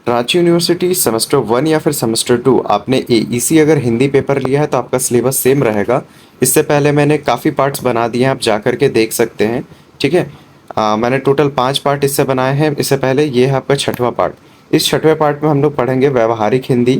Ranchi university semester 1 या फिर semester 2 आपने एईसी अगर हिंदी पेपर लिया है तो आपका सिलेबस सेम रहेगा। इससे पहले मैंने काफ़ी पार्ट्स बना दिए हैं, आप जा कर के देख सकते हैं। ठीक है। मैंने टोटल 5 पार्ट इससे बनाए हैं। इससे पहले ये है आपका छठवां पार्ट। इस छठवें पार्ट में हम लोग पढ़ेंगे व्यवहारिक हिंदी।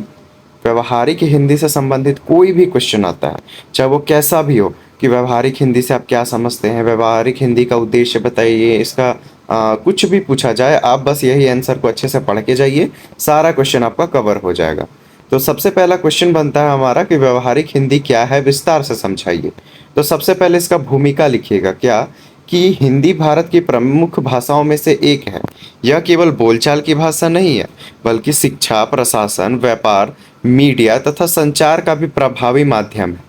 व्यवहारिक हिंदी से संबंधित कोई भी क्वेश्चन आता है, चाहे वो कैसा भी हो, कि व्यवहारिक हिंदी से आप क्या समझते हैं, व्यवहारिक हिंदी का उद्देश्य बताइए, इसका कुछ भी पूछा जाए, आप बस यही आंसर को अच्छे से पढ़ के जाइए, सारा क्वेश्चन आपका कवर हो जाएगा। तो सबसे पहला क्वेश्चन बनता है हमारा कि व्यवहारिक हिंदी क्या है, विस्तार से समझाइए। तो सबसे पहले इसका भूमिका लिखिएगा, क्या कि हिंदी भारत की प्रमुख भाषाओं में से एक है। यह केवल बोलचाल की भाषा नहीं है, बल्कि शिक्षा, प्रशासन, व्यापार, मीडिया तथा संचार का भी प्रभावी माध्यम है।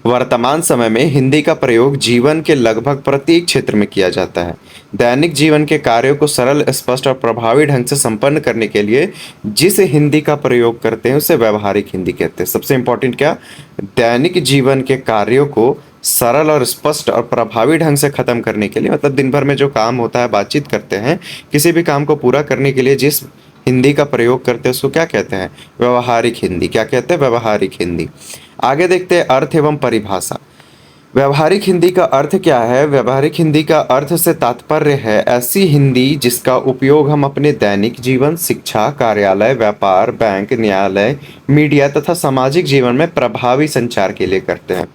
वर्तमान समय में हिंदी का प्रयोग जीवन के लगभग प्रत्येक क्षेत्र में किया जाता है। दैनिक जीवन के कार्यों को सरल, स्पष्ट और प्रभावी ढंग से संपन्न करने के लिए जिस हिंदी का प्रयोग करते हैं उसे व्यवहारिक हिंदी कहते हैं। सबसे इंपॉर्टेंट क्या, दैनिक जीवन के कार्यों को सरल और स्पष्ट और प्रभावी ढंग से खत्म करने के लिए, मतलब दिन भर में जो काम होता है, बातचीत करते हैं, किसी भी काम को पूरा करने के लिए जिस हिंदी का प्रयोग करते हैं उसको क्या कहते हैं, व्यवहारिक हिंदी। क्या कहते हैं, व्यवहारिक हिंदी। आगे देखते हैं अर्थ एवं परिभाषा। व्यवहारिक हिंदी का अर्थ क्या है। व्यवहारिक हिंदी का अर्थ से तात्पर्य है ऐसी हिंदी जिसका उपयोग हम अपने दैनिक जीवन, शिक्षा, कार्यालय, व्यापार, बैंक, न्यायालय, मीडिया तथा सामाजिक जीवन में प्रभावी संचार के लिए करते हैं।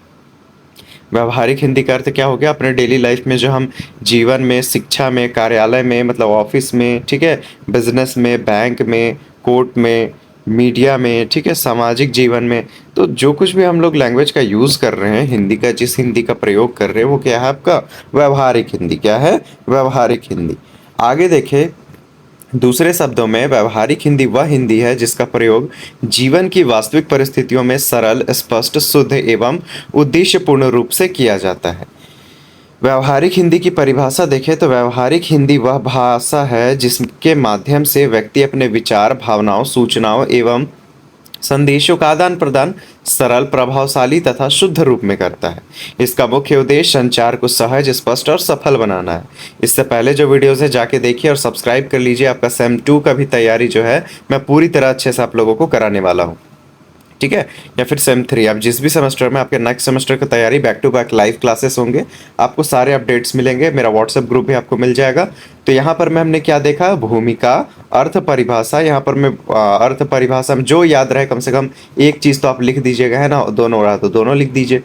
व्यवहारिक हिंदी का अर्थ क्या हो गया, अपने डेली लाइफ में जो हम जीवन में, शिक्षा में, कार्यालय में, मतलब ऑफिस में, ठीक है, बिजनेस में, बैंक में, कोर्ट में, मीडिया में, ठीक है, सामाजिक जीवन में, तो जो कुछ भी हम लोग लैंग्वेज का यूज़ कर रहे हैं, हिंदी का, जिस हिंदी का प्रयोग कर रहे हैं, वो क्या है आपका व्यवहारिक हिंदी। क्या है, व्यवहारिक हिंदी। आगे देखें, दूसरे शब्दों में व्यवहारिक हिंदी वह हिंदी है जिसका प्रयोग जीवन की वास्तविक परिस्थितियों में सरल, स्पष्ट, शुद्ध एवं उद्देश्यपूर्ण रूप से किया जाता है। व्यवहारिक हिंदी की परिभाषा देखें तो व्यवहारिक हिंदी वह भाषा है जिसके माध्यम से व्यक्ति अपने विचार, भावनाओं, सूचनाओं एवं संदेशों का आदान प्रदान सरल, प्रभावशाली तथा शुद्ध रूप में करता है। इसका मुख्य उद्देश्य संचार को सहज, स्पष्ट और सफल बनाना है। इससे पहले जो वीडियोस है जाके देखिए और सब्सक्राइब कर लीजिए। आपका सेम 2 का भी तैयारी जो है मैं पूरी तरह अच्छे से आप लोगों को कराने वाला हूँ। ठीक है, या फिर सेम 3, आप जिस भी सेमेस्टर में, आपके नेक्स्ट सेमेस्टर की तैयारी, back to back live classes होंगे, आपको सारे अपडेट्स मिलेंगे। मेरा व्हाट्सएप ग्रुप भी आपको मिल जाएगा। तो यहाँ पर मैं हमने क्या देखा, भूमिका, अर्थ परिभाषा। यहाँ पर मैं अर्थ परिभाषा में जो याद रहे, कम से कम एक चीज़ तो आप लिख दीजिएगा, है ना, दोनों रहा तो दोनों लिख दीजिए।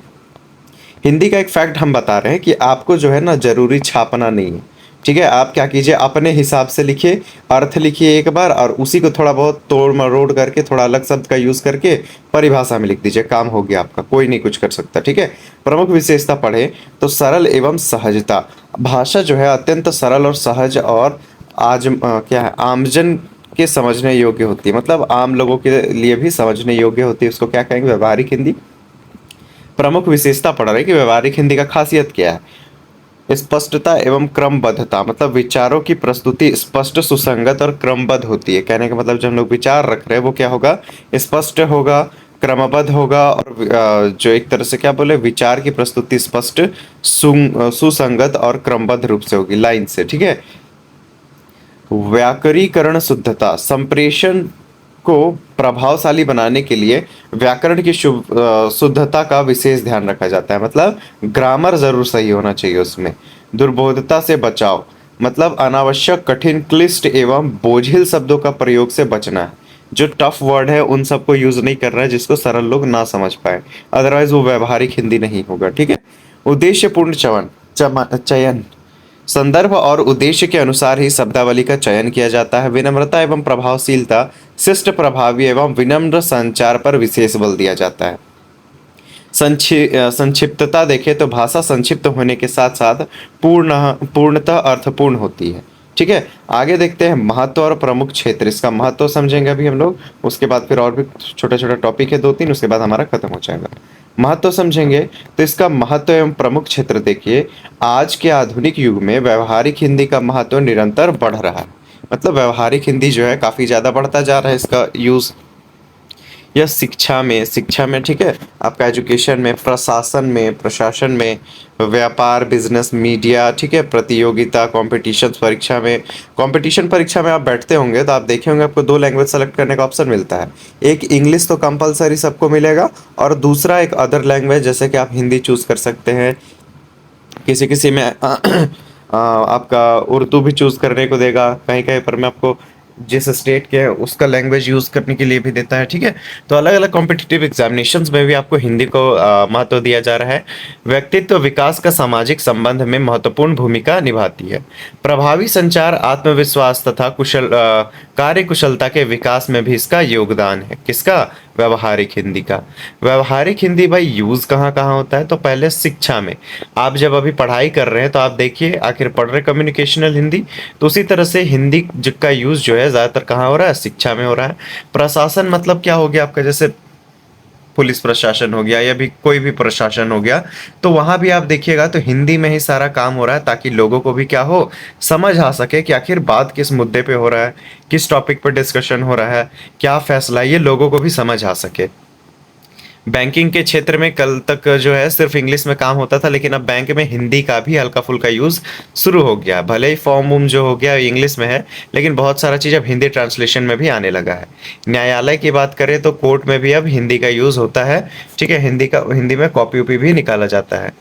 हिंदी का एक फैक्ट हम बता रहे हैं कि आपको जो है ना जरूरी छापना नहीं है। ठीक है, आप क्या कीजिए, अपने हिसाब से लिखिए, अर्थ लिखिए एक बार, और उसी को थोड़ा बहुत तोड़ मरोड़ करके, थोड़ा अलग शब्द का यूज़ करके परिभाषा में लिख दीजिए, काम हो गया आपका, कोई नहीं कुछ कर सकता। ठीक है, प्रमुख विशेषता पढ़े तो सरल एवं सहजता। भाषा जो है अत्यंत सरल और सहज और क्या है, आमजन के समझने योग्य होती है, मतलब आम लोगों के लिए भी समझने योग्य होती है। उसको क्या कहेंगे, व्यवहारिक हिंदी। प्रमुख विशेषता पढ़ रहे हैं कि व्यवहारिक हिंदी का खासियत क्या है। स्पष्टता एवं क्रमबद्धता, मतलब विचारों की प्रस्तुति स्पष्ट, सुसंगत और क्रमबद्ध होती है। कहने का मतलब जब हम लोग विचार रख रहे हैं वो क्या होगा, स्पष्ट होगा, क्रमबद्ध होगा, और जो एक तरह से क्या बोले, विचार की प्रस्तुति स्पष्ट, सुसंगत और क्रमबद्ध रूप से होगी, लाइन से। ठीक है। व्याकरणीकरण शुद्धता, संप्रेषण को प्रभावशाली बनाने के लिए व्याकरण की शुद्धता का विशेष ध्यान रखा जाता है, मतलब ग्रामर जरूर सही होना चाहिए उसमें। दुर्बोधता से बचाव, मतलब अनावश्यक, कठिन, क्लिष्ट एवं बोझिल शब्दों का प्रयोग से बचना है। जो टफ वर्ड है उन सबको यूज नहीं कर रहा है जिसको सरल लोग ना समझ पाए, अदरवाइज वो व्यवहारिक हिंदी नहीं होगा। ठीक है। उद्देश्यपूर्ण चयन, संदर्भ और उद्देश्य के अनुसार ही शब्दावली का चयन किया जाता है। विनम्रता एवं प्रभावशीलता, शिष्ट, प्रभावी एवं विनम्र संचार पर विशेष बल दिया जाता है। संक्षिप्तता देखें तो भाषा संक्षिप्त होने के साथ साथ पूर्णतः अर्थपूर्ण होती है। ठीक है। आगे देखते हैं महत्व और प्रमुख क्षेत्र। इसका महत्व समझेंगे अभी हम लोग, उसके बाद फिर और भी छोटा छोटा टॉपिक है 2-3, उसके बाद हमारा खत्म हो जाएगा। महत्व समझेंगे तो इसका महत्व एवं प्रमुख क्षेत्र देखिए, आज के आधुनिक युग में व्यवहारिक हिंदी का महत्व निरंतर बढ़ रहा है। मतलब व्यवहारिक हिंदी जो है काफ़ी ज़्यादा बढ़ता जा रहा है इसका यूज़। या शिक्षा में, ठीक है, आपका एजुकेशन में, प्रशासन में, व्यापार, बिजनेस, मीडिया, ठीक है, प्रतियोगिता, कंपटीशन परीक्षा में आप बैठते होंगे तो आप देखे होंगे आपको दो लैंग्वेज सेलेक्ट करने का ऑप्शन मिलता है। एक इंग्लिश तो कंपलसरी सबको मिलेगा, और दूसरा एक अदर लैंग्वेज, जैसे कि आप हिंदी चूज़ कर सकते हैं, किसी किसी में आपका उर्दू भी चूज़ करने को देगा, कहीं कहीं पर मैं आपको जिस स्टेट के हैं उसका लैंग्वेज यूज़ करने के लिए भी देता है, ठीक है। तो अलग अलग कॉम्पिटिटिव एग्जामिनेशंस में भी आपको हिंदी को महत्व दिया जा रहा है। व्यक्तित्व विकास का सामाजिक संबंध में महत्वपूर्ण भूमिका निभाती है। प्रभावी संचार, आत्मविश्वास तथा कार्य कुशलता के विकास में भी इसका योगदान है। किसका? व्यवहारिक हिंदी का। व्यवहारिक हिंदी भाई यूज़ कहाँ कहाँ होता है? तो पहले शिक्षा में, आप जब अभी पढ़ाई कर रहे हैं तो आप देखिए आखिर पढ़ रहे कम्युनिकेशनल हिंदी, तो उसी तरह से हिंदी का यूज़ जो है ज़्यादातर कहाँ हो रहा है? शिक्षा में हो रहा है। प्रशासन मतलब क्या हो गया आपका? जैसे पुलिस प्रशासन हो गया या भी कोई भी प्रशासन हो गया, तो वहाँ भी आप देखिएगा तो हिंदी में ही सारा काम हो रहा है, ताकि लोगों को भी क्या हो, समझ आ सके कि आखिर बात किस मुद्दे पे हो रहा है, किस टॉपिक पर डिस्कशन हो रहा है, क्या फैसला है, ये लोगों को भी समझ आ सके। बैंकिंग के क्षेत्र में कल तक जो है सिर्फ इंग्लिश में काम होता था, लेकिन अब बैंक में हिंदी का भी हल्का फुल्का यूज़ शुरू हो गया। भले ही फॉर्म वूम जो हो गया इंग्लिश में है, लेकिन बहुत सारा चीज़ अब हिंदी ट्रांसलेशन में भी आने लगा है। न्यायालय की बात करें तो कोर्ट में भी अब हिंदी का यूज़ होता है, ठीक है। हिंदी में कॉपी उपी भी निकाला जाता है,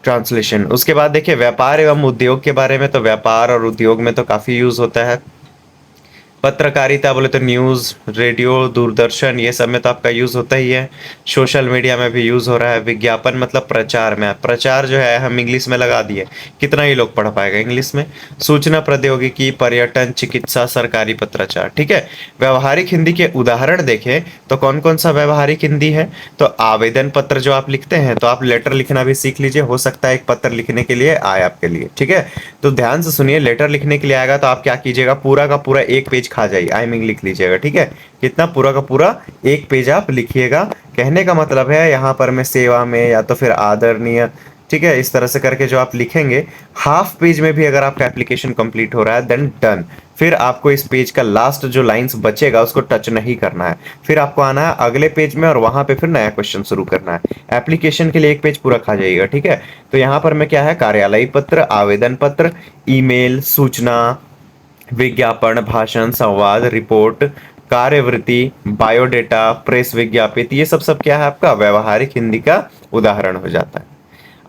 ट्रांसलेशन। उसके बाद देखिए व्यापार एवं उद्योग के बारे में, तो व्यापार और उद्योग में तो काफ़ी यूज़ होता है। पत्रकारिता बोले तो न्यूज़, रेडियो, दूरदर्शन, ये सब में तो आपका यूज़ होता ही है। सोशल मीडिया में भी यूज़ हो रहा है। विज्ञापन मतलब प्रचार में, प्रचार जो है हम इंग्लिश में लगा दिए, कितना ही लोग पढ़ पाएगा इंग्लिश में। सूचना प्रौद्योगिकी, पर्यटन, चिकित्सा, सरकारी पत्राचार, ठीक है। व्यवहारिक हिंदी के उदाहरण देखें तो कौन कौन सा व्यवहारिक हिंदी है? तो आवेदन पत्र जो आप लिखते हैं, तो आप लेटर लिखना भी सीख लीजिए, हो सकता है एक पत्र लिखने के लिए आए आपके लिए, ठीक है। तो ध्यान से सुनिए, लेटर लिखने के लिए आएगा तो आप क्या कीजिएगा, पूरा का पूरा एक पेज खा जाइए, आई मीन लिख लीजिएगा, ठीक है। कितना? पूरा का पूरा एक पेज आप लिखिएगा। कहने का मतलब है यहाँ पर मैं सेवा में या तो फिर आदरणीय, ठीक है, इस तरह से करके जो आप लिखेंगे, हाफ पेज में भी अगर आपका एप्लीकेशन कंप्लीट हो रहा है देन डन। फिर आपको इस पेज का लास्ट जो लाइंस बचेगा उसको टच नहीं करना है, फिर आपको आना है अगले पेज में और वहां पे फिर नया क्वेश्चन शुरू करना है। एप्लीकेशन के लिए एक पेज पूरा खा जाइएगा, ठीक है। तो यहाँ पर मैं क्या है, कार्यालयी पत्र, आवेदन पत्र, ईमेल, सूचना, विज्ञापन, भाषण, संवाद, रिपोर्ट, कार्यवृत्ति, बायोडेटा, प्रेस विज्ञापित, ये सब क्या है आपका व्यवहारिक हिंदी का उदाहरण हो जाता है।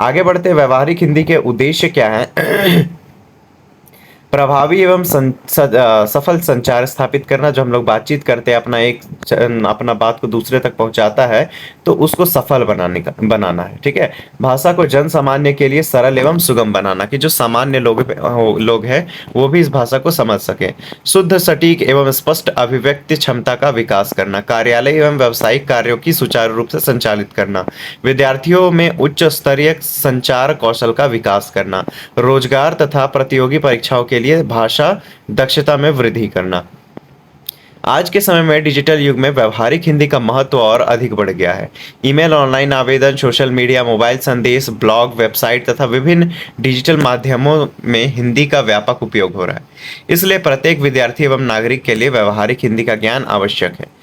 आगे बढ़ते, व्यवहारिक हिंदी के उद्देश्य क्या है? प्रभावी एवं सफल संचार स्थापित करना। जो हम लोग बातचीत करते हैं, अपना बात को दूसरे तक पहुंचाता है, तो उसको सफल बनाना है, ठीक है। भाषा को जन सामान्य के लिए सरल एवं सुगम बनाना, कि जो सामान्य लोग हैं वो भी इस भाषा को समझ सके। शुद्ध, सटीक एवं स्पष्ट अभिव्यक्ति क्षमता का विकास करना। कार्यालय एवं व्यावसायिक कार्यों की सुचारू रूप से संचालित करना। विद्यार्थियों में उच्च स्तरीय संचार कौशल का विकास करना। रोजगार तथा प्रतियोगी परीक्षाओं के लिए भाषा दक्षता में वृद्धि करना। आज के समय में डिजिटल युग में व्यवहारिक हिंदी का महत्व और अधिक बढ़ गया है। ईमेल, ऑनलाइन आवेदन, सोशल मीडिया, मोबाइल संदेश, ब्लॉग, वेबसाइट तथा विभिन्न डिजिटल माध्यमों में हिंदी का व्यापक उपयोग हो रहा है। इसलिए प्रत्येक विद्यार्थी एवं नागरिक के लिए व्यवहारिक हिंदी का ज्ञान आवश्यक है।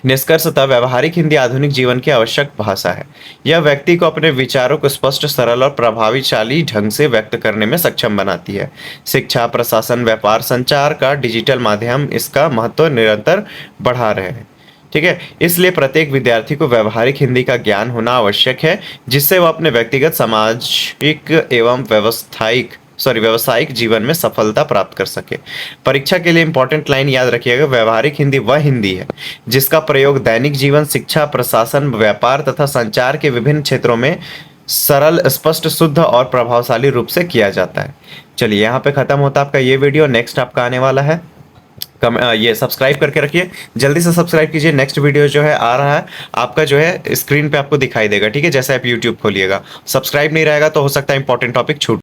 निष्कर्षतः व्यवहारिक हिंदी आधुनिक जीवन की आवश्यक भाषा है। यह व्यक्ति को अपने विचारों को स्पष्ट, सरल और प्रभावशाली ढंग से व्यक्त करने में सक्षम बनाती है। शिक्षा, प्रशासन, व्यापार, संचार का डिजिटल माध्यम इसका महत्व निरंतर बढ़ा रहे हैं, ठीक है। इसलिए प्रत्येक विद्यार्थी को व्यवहारिक हिंदी का ज्ञान होना आवश्यक है, जिससे वह अपने व्यक्तिगत, सामाजिक एवं व्यवसायिक जीवन में सफलता प्राप्त कर सके। परीक्षा के लिए इंपॉर्टेंट लाइन याद रखिएगा, व्यवहारिक हिंदी वह हिंदी है जिसका प्रयोग दैनिक जीवन, शिक्षा, प्रशासन, व्यापार तथा संचार के विभिन्न क्षेत्रों में सरल, स्पष्ट, शुद्ध और प्रभावशाली रूप से किया जाता है। चलिए यहाँ पे खत्म होता है आपका ये वीडियो। नेक्स्ट आपका आने वाला है, ये सब्सक्राइब करके रखिए, जल्दी से सब्सक्राइब कीजिए। नेक्स्ट वीडियो जो है आ रहा है आपका, जो है स्क्रीन पे आपको दिखाई देगा, ठीक है। जैसे आप यूट्यूब खोलिएगा, सब्सक्राइब नहीं रहेगा तो हो सकता है इंपॉर्टेंट टॉपिक छूट